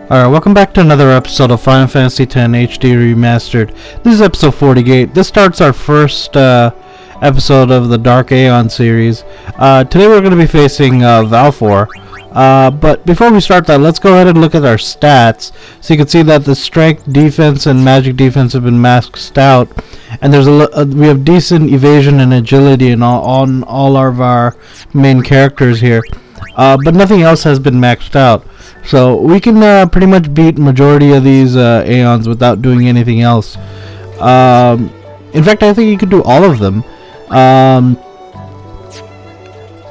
Alright, welcome back to another episode of Final Fantasy X HD Remastered. This is episode 48. This starts our first episode of the Dark Aeon series. Today we're going to be facing Valefor. But before we start that, let's go ahead and look at our stats. So you can see that the strength, defense, and magic defense have been maxed out. And there's we have decent evasion and agility on all of our main characters here. But nothing else has been maxed out. So we can pretty much beat majority of these Aeons without doing anything else. In fact, I think you could do all of them.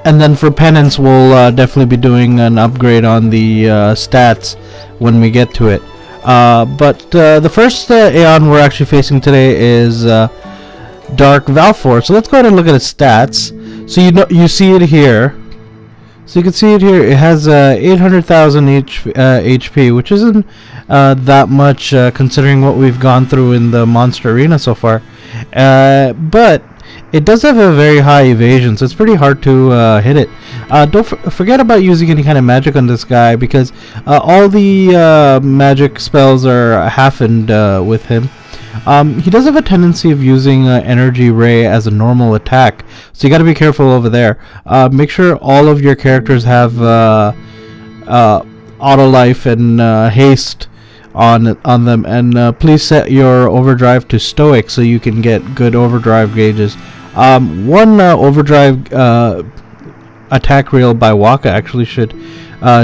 And then for penance, we'll definitely be doing an upgrade on the stats when we get to it. But the first Aeon we're actually facing today is Dark Valefor. So let's go ahead and look at its stats. So you see it here. So you can see it here. It has 800,000 HP, which isn't that much considering what we've gone through in the monster arena so far. But it does have a very high evasion, so it's pretty hard to hit it. Don't forget about using any kind of magic on this guy, because all the magic spells are half-ened with him. He does have a tendency of using energy ray as a normal attack, so you got to be careful over there. Make sure all of your characters have auto life and haste on them, and please set your overdrive to stoic so you can get good overdrive gauges. One overdrive attack reel by Waka actually should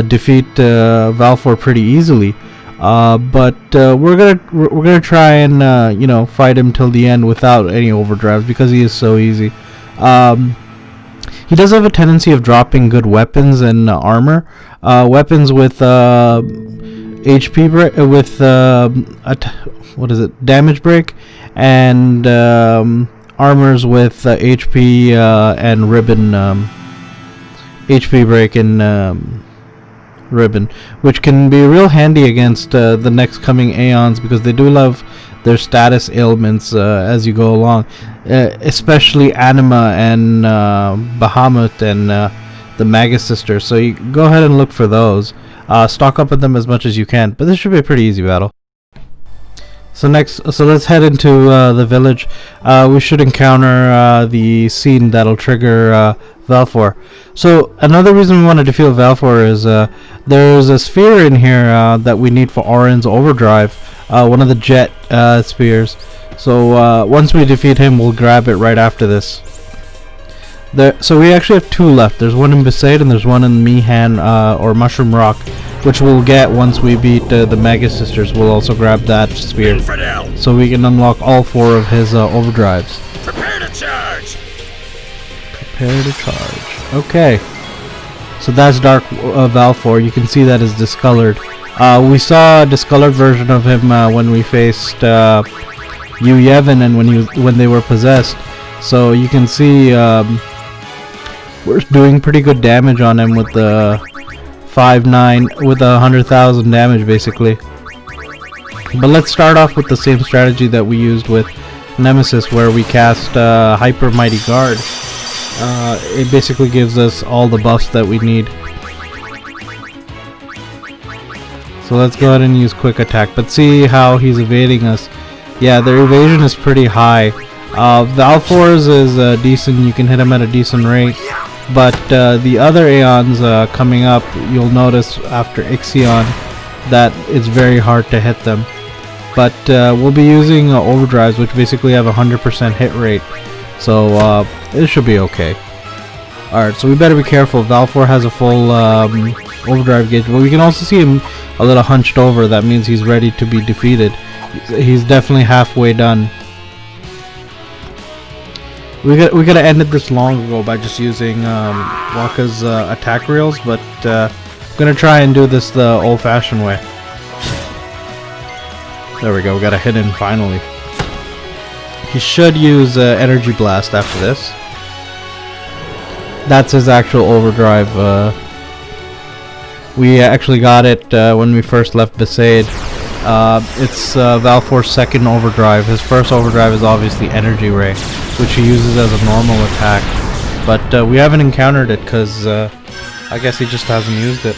defeat Valefor pretty easily. But we're gonna try and fight him till the end without any overdrives, because he is so easy. He does have a tendency of dropping good weapons and armor. Weapons with HP break, with what is it? Damage break, and armors with HP and ribbon. HP break and ribbon, which can be real handy against the next coming Aeons, because they do love their status ailments as you go along, especially Anima and Bahamut and the Magus Sisters. So you go ahead and look for those. Stock up on them as much as you can, but this should be a pretty easy battle. So let's head into the village. We should encounter the scene that'll trigger Valefor. So another reason we want to defeat Valefor is there's a sphere in here that we need for Auron's overdrive, one of the jet spheres. So once we defeat him, we'll grab it right after this. So we actually have two left. There's one in Besaid and there's one in Mihan or Mushroom Rock, which we'll get once we beat the Magus Sisters. We'll also grab that sphere, so we can unlock all four of his overdrives. Prepare to charge! Prepare to charge. Okay. So that's Dark Valefor. You can see that is discolored. We saw a discolored version of him when we faced Yu Yevon and when they were possessed. So you can see we're doing pretty good damage on him with the 5-9 with 100,000 damage basically. But let's start off with the same strategy that we used with Nemesis, where we cast Hyper Mighty Guard. It basically gives us all the buffs that we need. So let's go ahead and use quick attack, but see how he's evading us. Yeah, their evasion is pretty high. Valefor's is decent. You can hit him at a decent rate, but the other Aeons coming up, you'll notice after Ixion that it's very hard to hit them. But we'll be using overdrives, which basically have a 100% hit rate, so it should be okay. Alright, so we better be careful. Valefor has a full overdrive gauge, but we can also see him a little hunched over. That means he's ready to be defeated. He's definitely halfway done. We could have ended this long ago by just using Waka's attack reels, but I'm gonna try and do this the old-fashioned way. There we go. We got a hit in finally. He should use Energy Blast after this. That's his actual overdrive. We actually got it when we first left Besaid. It's Valefor's second overdrive. His first overdrive is obviously Energy Ray, which he uses as a normal attack. But we haven't encountered it because I guess he just hasn't used it.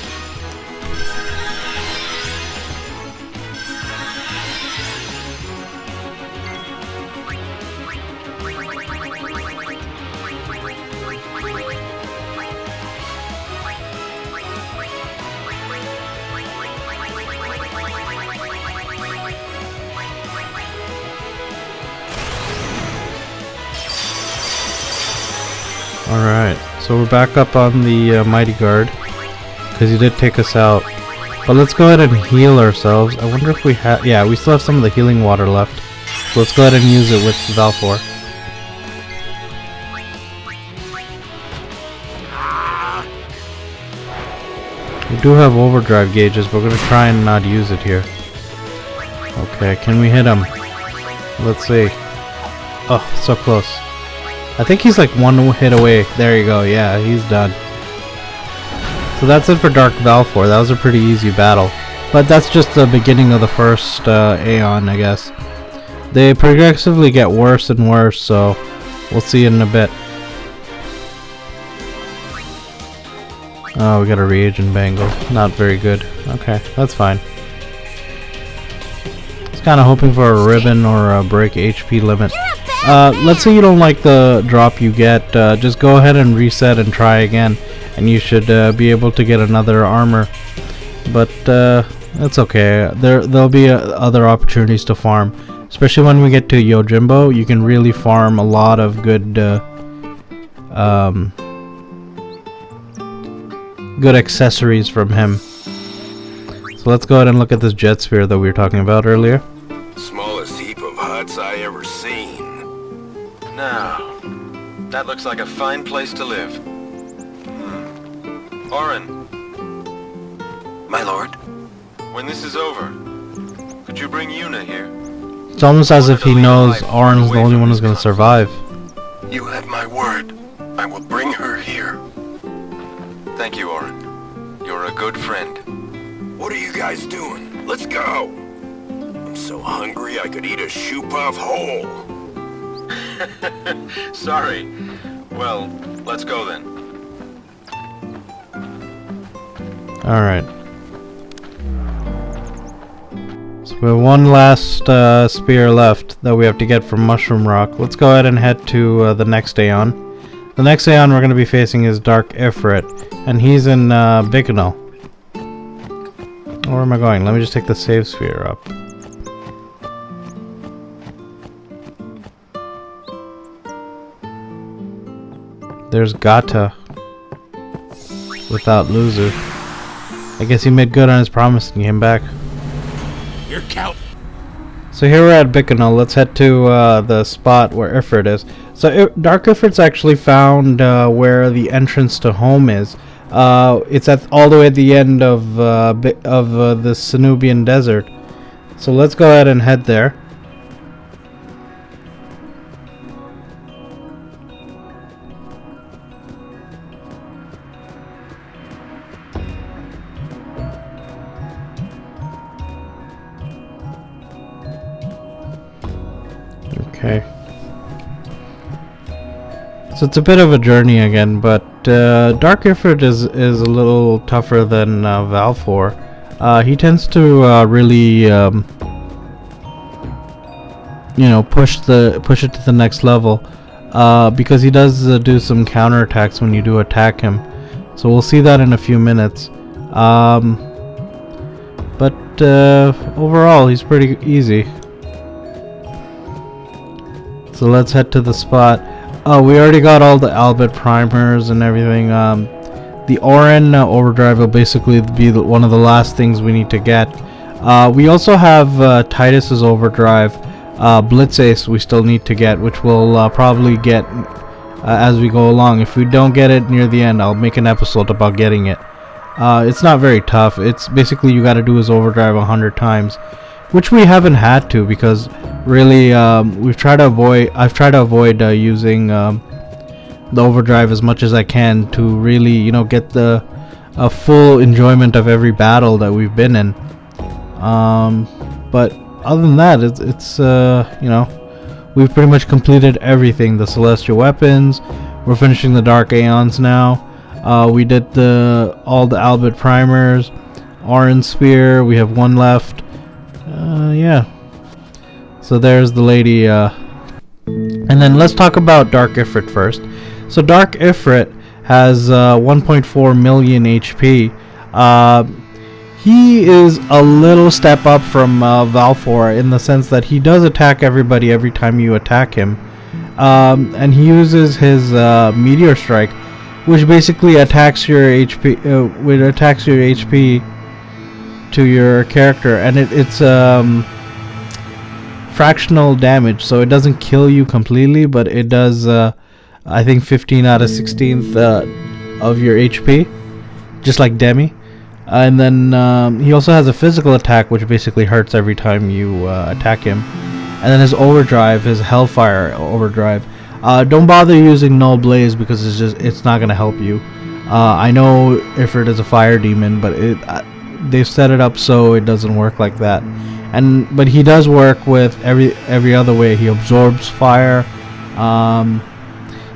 Alright, so we're back up on the Mighty Guard, because he did take us out. But let's go ahead and heal ourselves. I wonder if we have... Yeah, we still have some of the healing water left. So let's go ahead and use it with Valefor. We do have overdrive gauges, but we're going to try and not use it here. Okay, can we hit him? Let's see. Oh, so close. I think he's like one hit away. There you go. Yeah, he's done. So that's it for Dark Valefor. That was a pretty easy battle. But that's just the beginning of the first Aeon, I guess. They progressively get worse and worse, so we'll see in a bit. Oh, we got a reagent bangle. Not very good. Okay, that's fine. Just kind of hoping for a ribbon or a break HP limit. Let's say you don't like the drop you get. Just go ahead and reset and try again, and you should be able to get another armor. But that's okay. There'll be other opportunities to farm, especially when we get to Yojimbo. You can really farm a lot of good good accessories from him. So let's go ahead and look at this jet sphere that we were talking about earlier. Smallest heap of huts I ever seen. Now, that looks like a fine place to live. Orin. My lord? When this is over, could you bring Yuna here? It's almost as if he knows Orin's the only one who's going to survive. You have my word. I will bring her here. Thank you, Orin. You're a good friend. What are you guys doing? Let's go! I'm so hungry I could eat a shoe puff whole. Sorry. Well, let's go then. Alright. So we have one last spear left that we have to get from Mushroom Rock. Let's go ahead and head to the next Aeon. The next Aeon we're going to be facing is Dark Ifrit, and he's in Bignal. Where am I going? Let me just take the save sphere up. There's Gata without loser. I guess he made good on his promise and came back. Your count. So here we're at Bikanal. Let's head to the spot where Ifrit is. So Dark Ifrit's actually found where the entrance to home is. It's at all the way at the end of the Sanubian desert. So let's go ahead and head there. Okay. So it's a bit of a journey again, but Dark Ifrit is a little tougher than Valefor. He tends to really, push it to the next level, because he does do some counterattacks when you do attack him. So we'll see that in a few minutes. But overall, he's pretty easy. So let's head to the spot. We already got all the Albert primers and everything. The Orin overdrive will basically be one of the last things we need to get. We also have Titus's overdrive. Blitz Ace we still need to get, which we'll probably get as we go along. If we don't get it near the end, I'll make an episode about getting it. It's not very tough. It's basically you got to do his overdrive 100 times, which we haven't had to, because really I've tried to avoid using the overdrive as much as I can to really get the full enjoyment of every battle that we've been in. But other than that, it's we've pretty much completed everything. The celestial weapons, we're finishing the dark aeons now. We did all the Albert primers, Orange Spear, we have one left. Yeah. So there's the lady. And then let's talk about Dark Ifrit first. So Dark Ifrit has 1.4 million HP. He is a little step up from Valefor in the sense that he does attack everybody every time you attack him. and he uses his meteor strike, which basically attacks your HP. Which attacks your HP to your character, and it's fractional damage, so it doesn't kill you completely, but it does. I think 15 out of 16th of your HP, just like Demi. And then he also has a physical attack, which basically hurts every time you attack him. And then his overdrive, his Hellfire overdrive. Don't bother using Null Blaze because it's not gonna help you. I know Ifrit is a fire demon, but they've set it up so it doesn't work like that. But he does work with every other way. He absorbs fire.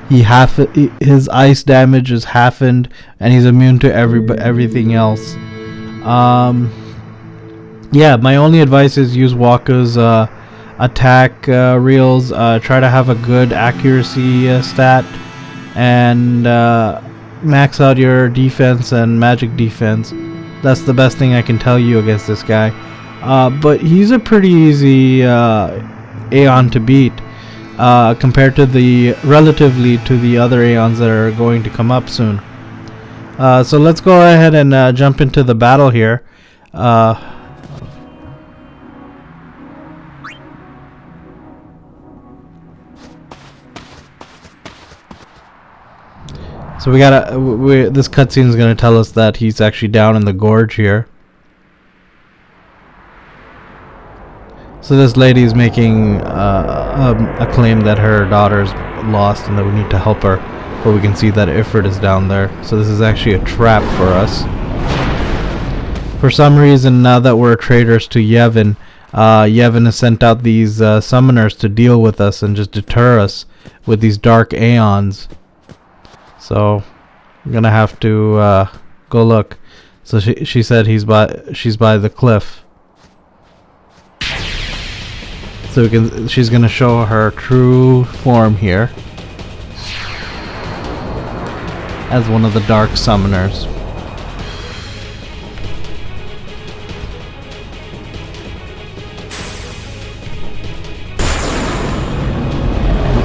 His ice damage is halved, and he's immune to everything else. Yeah, my only advice is use Waka's attack reels. Try to have a good accuracy stat, and max out your defense and magic defense. That's the best thing I can tell you against this guy. But he's a pretty easy Aeon to beat. Compared to relatively to the other Aeons that are going to come up soon. So let's go ahead and jump into the battle here. So this cutscene is gonna tell us that he's actually down in the gorge here. So this lady is making a claim that her daughter's lost and that we need to help her, but we can see that Ifrit is down there. So this is actually a trap for us. For some reason, now that we're traitors to Yevon, Yevon has sent out these summoners to deal with us and just deter us with these dark Aeons. So I'm gonna have to go look. So she said she's by the cliff. So she's gonna show her true form here as one of the dark summoners.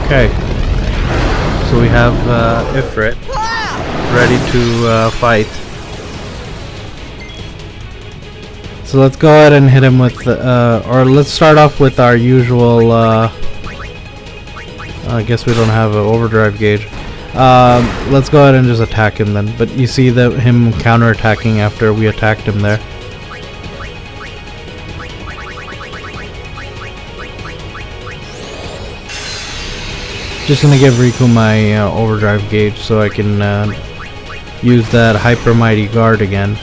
Okay, so we have Ifrit ready to fight. So let's go ahead and hit him with, or let's start off with our usual, I guess we don't have an overdrive gauge. Let's go ahead and just attack him then. But you see him counterattacking after we attacked him there. Just gonna give Riku my overdrive gauge so I can use that hyper mighty guard again.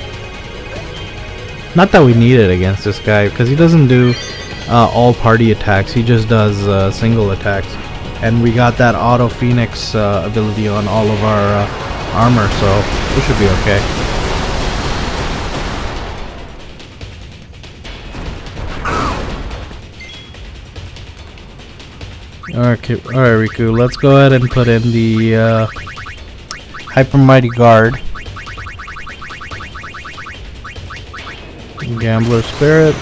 Not that we need it against this guy, because he doesn't do all party attacks. He just does single attacks. And we got that auto phoenix ability on all of our armor, so we should be okay. Alright, Riku, let's go ahead and put in the hyper mighty guard. Gambler Spirit.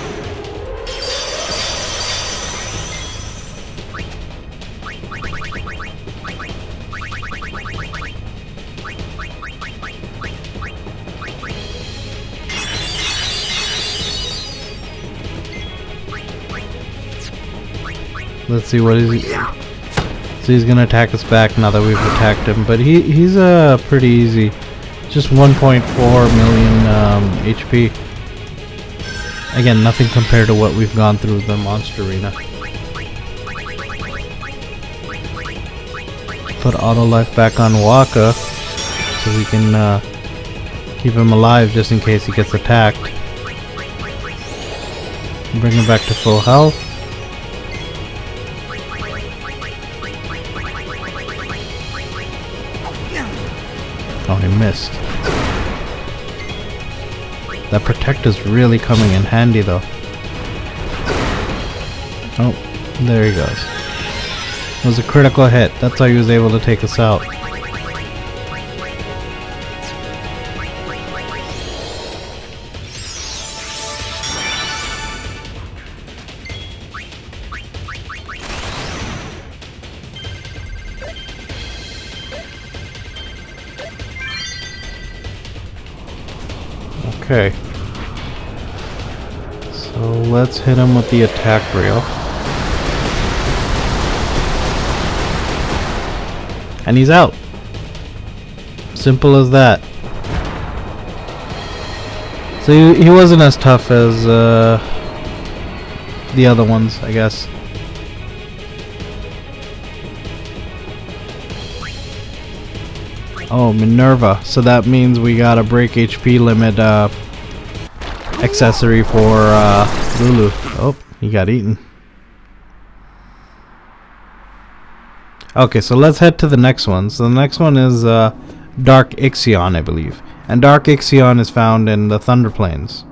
Let's see what is he. So he's gonna attack us back now that we've attacked him, but he's pretty easy. Just 1.4 million HP. Again, nothing compared to what we've gone through the monster arena. Put auto life back on Waka so we can keep him alive just in case he gets attacked. Bring him back to full health. Oh, he missed. That protect is really coming in handy though. Oh, there he goes. It was a critical hit. That's how he was able to take us out. Okay. So let's hit him with the attack rail. And he's out. Simple as that. So he wasn't as tough as the other ones, I guess. Oh, Minerva. So that means we got a break HP limit accessory for Lulu. Oh, he got eaten. Okay, so let's head to the next one. So the next one is Dark Ixion, I believe. And Dark Ixion is found in the Thunder Plains.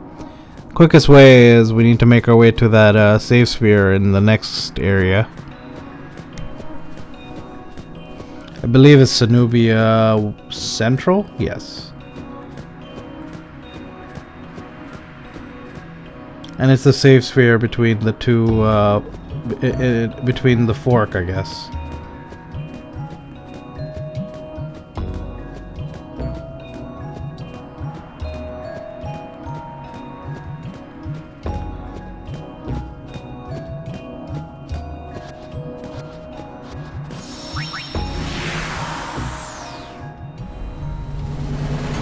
Quickest way is we need to make our way to that save sphere in the next area. I believe it's Zenobia Central? Yes. And it's the save sphere between the two, between the fork, I guess.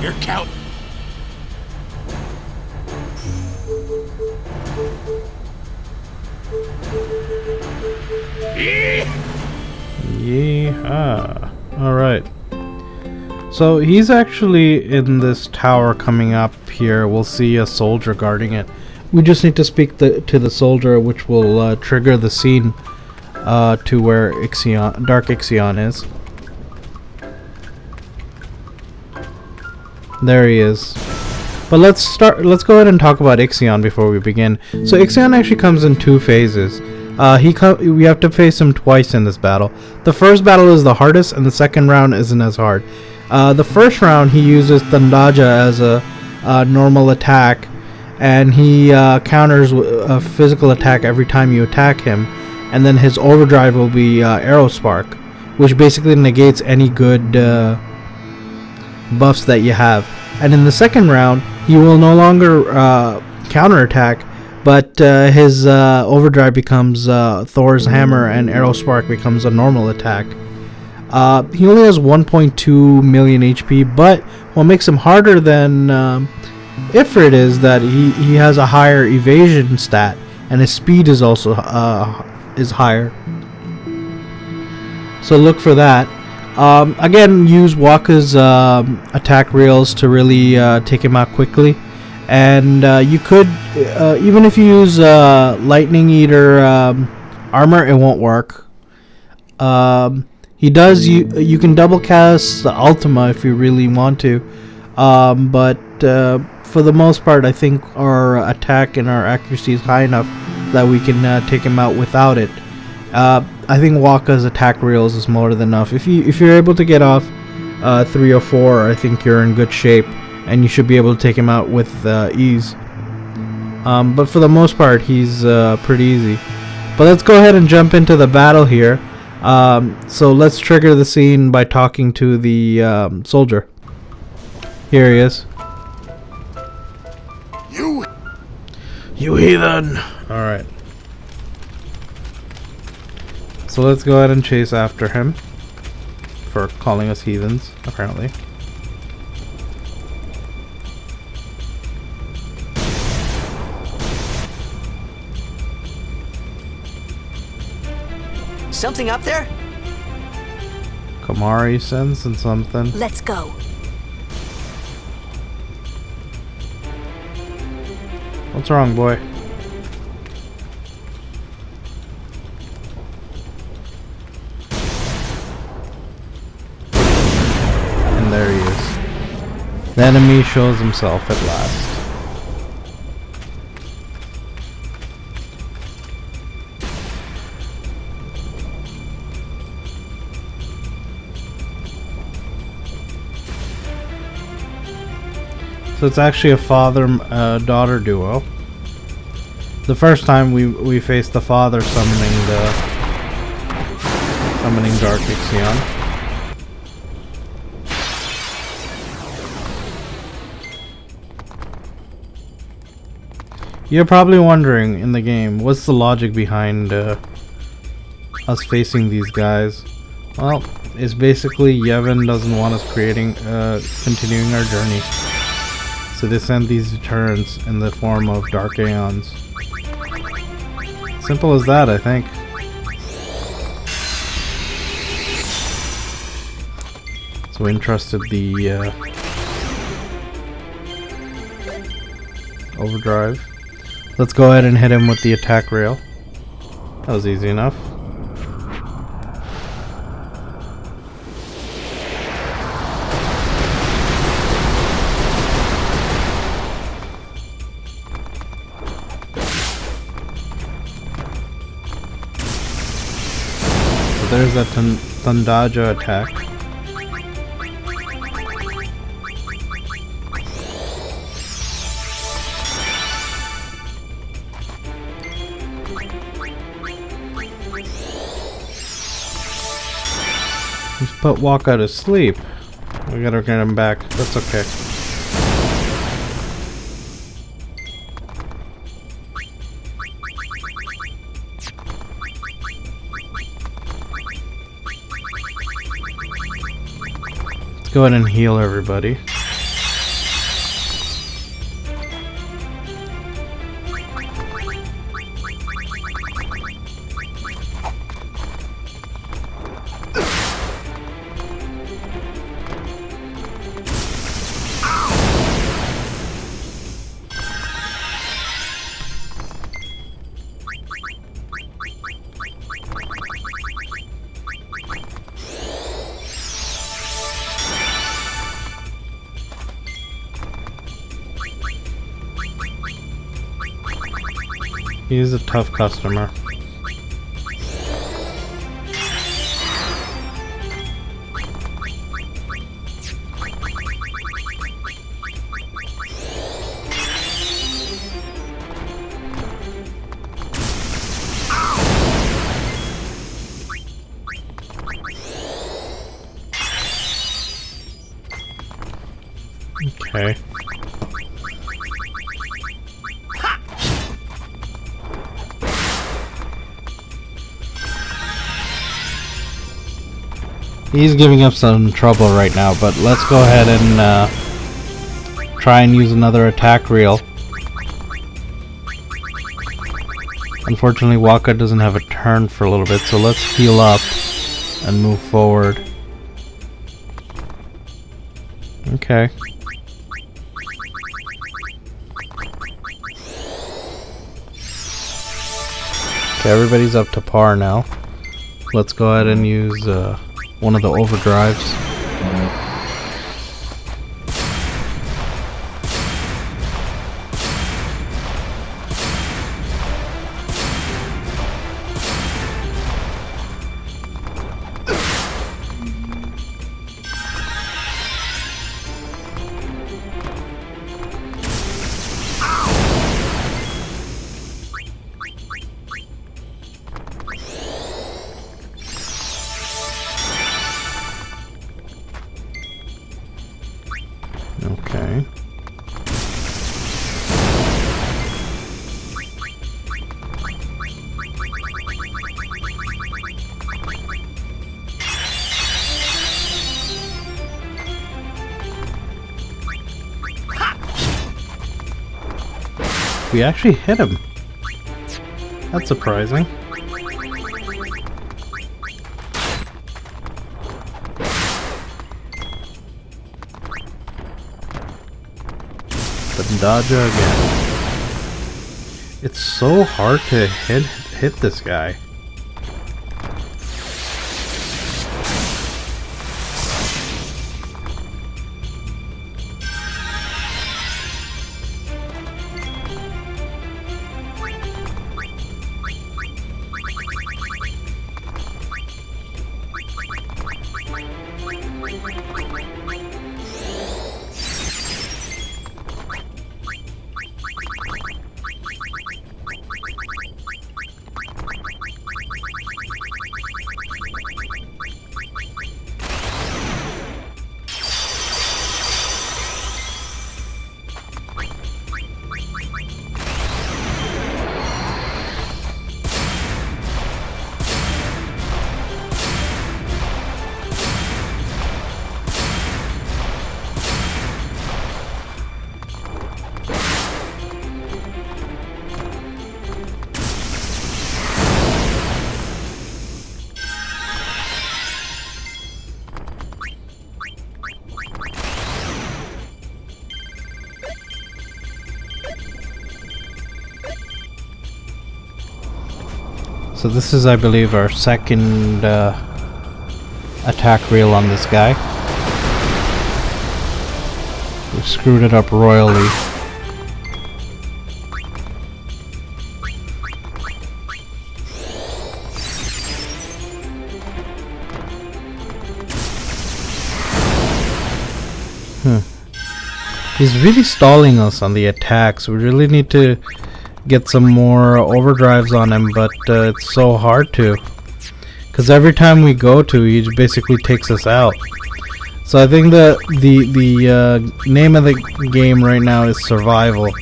Your count. Yeah. Alright. So he's actually in this tower coming up here. We'll see a soldier guarding it. We just need to speak to the soldier, which will trigger the scene to where Ixion, Dark Ixion is. There he is. But let's go ahead and talk about Ixion before we begin. So Ixion actually comes in two phases. We have to face him twice in this battle. The first battle is the hardest, and the second round isn't as hard. The first round he uses Thandaja as a normal attack, and he counters a physical attack every time you attack him. And then his overdrive will be Arrow Spark, which basically negates any good buffs that you have. And in the second round, he will no longer counterattack, but his overdrive becomes Thor's hammer, and Arrow Spark becomes a normal attack. He only has 1.2 million HP, but what makes him harder than Ifrit is that he has a higher evasion stat, and his speed is also is higher. So look for that. Again, use Waka's attack rails to really take him out quickly. And you could, even if you use Lightning Eater armor, it won't work. He does, you can double cast the Ultima if you really want to. But for the most part, I think our attack and our accuracy is high enough that we can take him out without it. I think Waka's attack rails is more than enough. If you're able to get off 3 or 4, I think you're in good shape, and you should be able to take him out with ease. But for the most part, he's pretty easy. But let's go ahead and jump into the battle here. So let's trigger the scene by talking to the soldier. Here he is. You heathen! Alright. So let's go ahead and chase after him for calling us heathens, apparently. Something up there? Kamari sensing something. Let's go. What's wrong, boy? There he is. The enemy shows himself at last. So it's actually a father-daughter duo. The first time we faced the father summoning Dark Ixion. You're probably wondering in the game, what's the logic behind us facing these guys? Well, it's basically Yevon doesn't want us continuing our journey. So they send these deterrents in the form of dark aeons. Simple as that, I think. So we entrusted the overdrive. Let's go ahead and hit him with the attack rail. That was easy enough. So there's that Thundaja attack. Just put Waka to sleep. We gotta get him back. That's okay. Let's go ahead and heal everybody. He's a tough customer. Okay. He's giving up some trouble right now, but let's go ahead and try and use another attack reel. Unfortunately, Waka doesn't have a turn for a little bit, so let's heal up and move forward. Okay. Okay, everybody's up to par now. Let's go ahead and use one of the overdrives. Okay. We actually hit him. That's surprising. Daja again. It's so hard to hit this guy. So this is, I believe, our second attack reel on this guy. We screwed it up royally. He's really stalling us on the attacks. We really need to get some more overdrives on him, but it's so hard to. Because every time we go to, he basically takes us out. So I think the name of the game right now is survival.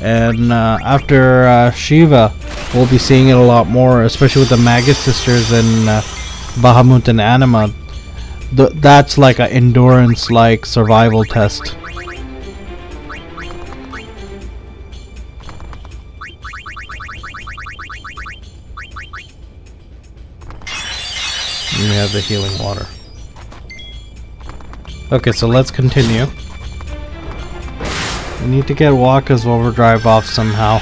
And after Shiva, we'll be seeing it a lot more, especially with the Magus sisters and Bahamut and Anima. That's like an endurance, like survival test. And we have the healing water. Okay, so let's continue. We need to get Waka's overdrive off somehow.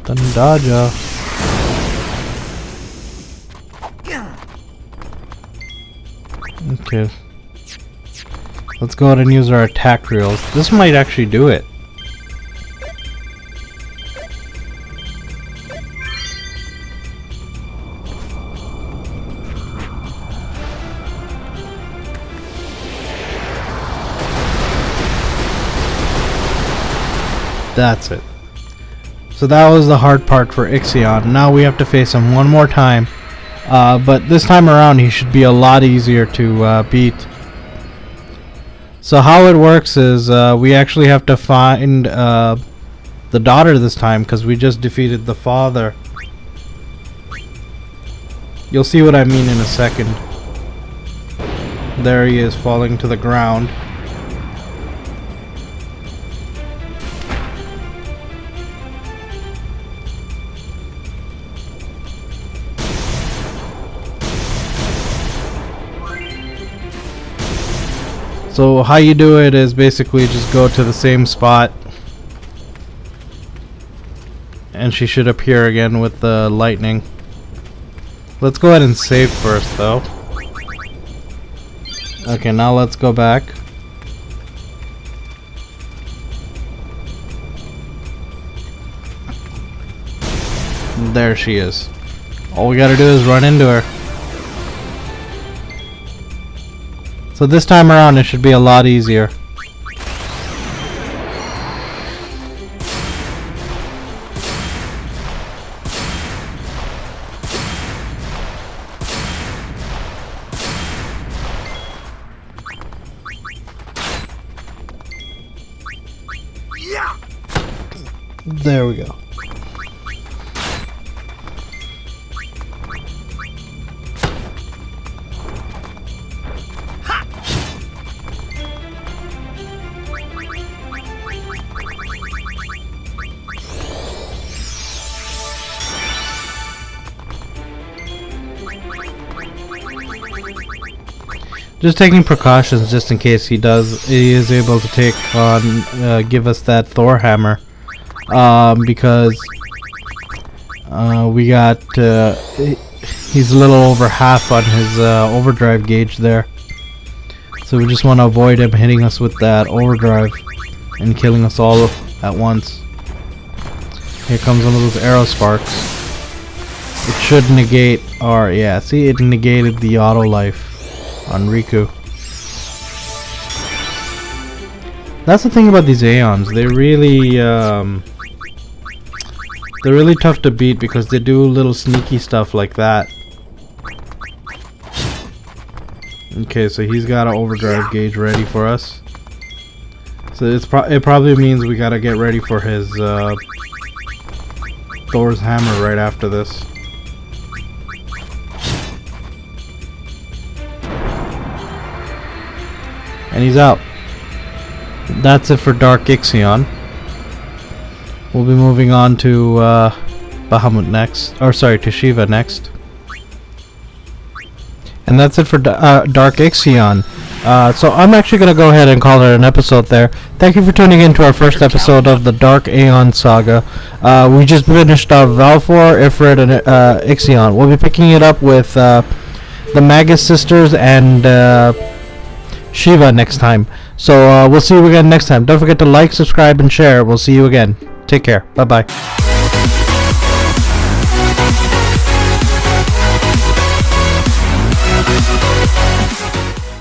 Tandaja. Okay. Let's go ahead and use our attack reels. This might actually do it. That's it. So that was the hard part for Ixion. Now we have to face him one more time. But this time around he should be a lot easier to beat. So how it works is we actually have to find the daughter this time, because we just defeated the father. You'll see what I mean in a second. There he is, falling to the ground. So how you do it is basically just go to the same spot, and she should appear again with the lightning. Let's go ahead and save first though. Okay, now let's go back. There she is. All we gotta do is run into her. So this time around it should be a lot easier. There we go. Just taking precautions just in case he is able to take on, give us that Thor hammer, because we got, he's a little over half on his overdrive gauge there. So we just want to avoid him hitting us with that overdrive and killing us all at once. Here comes one of those arrow sparks. It should negate our, yeah, see, it negated the auto life on Riku. That's the thing about these Aeons. They're really tough to beat because they do little sneaky stuff like that. Okay, so he's got an overdrive gauge ready for us. So it probably means we gotta get ready for his Thor's hammer right after this. And he's out. That's it for Dark Ixion. We'll be moving on to Bahamut next. Or sorry, to Shiva next. And that's it for Dark Ixion. So I'm actually going to go ahead and call it an episode there. Thank you for tuning in to our first episode of the Dark Aeon saga. We just finished Valefor, Ifrit, and Ixion. We'll be picking it up with the Magus sisters and Shiva next time. So we'll see you again next time. Don't forget to like, subscribe, and share. We'll see you again. Take care. Bye-bye.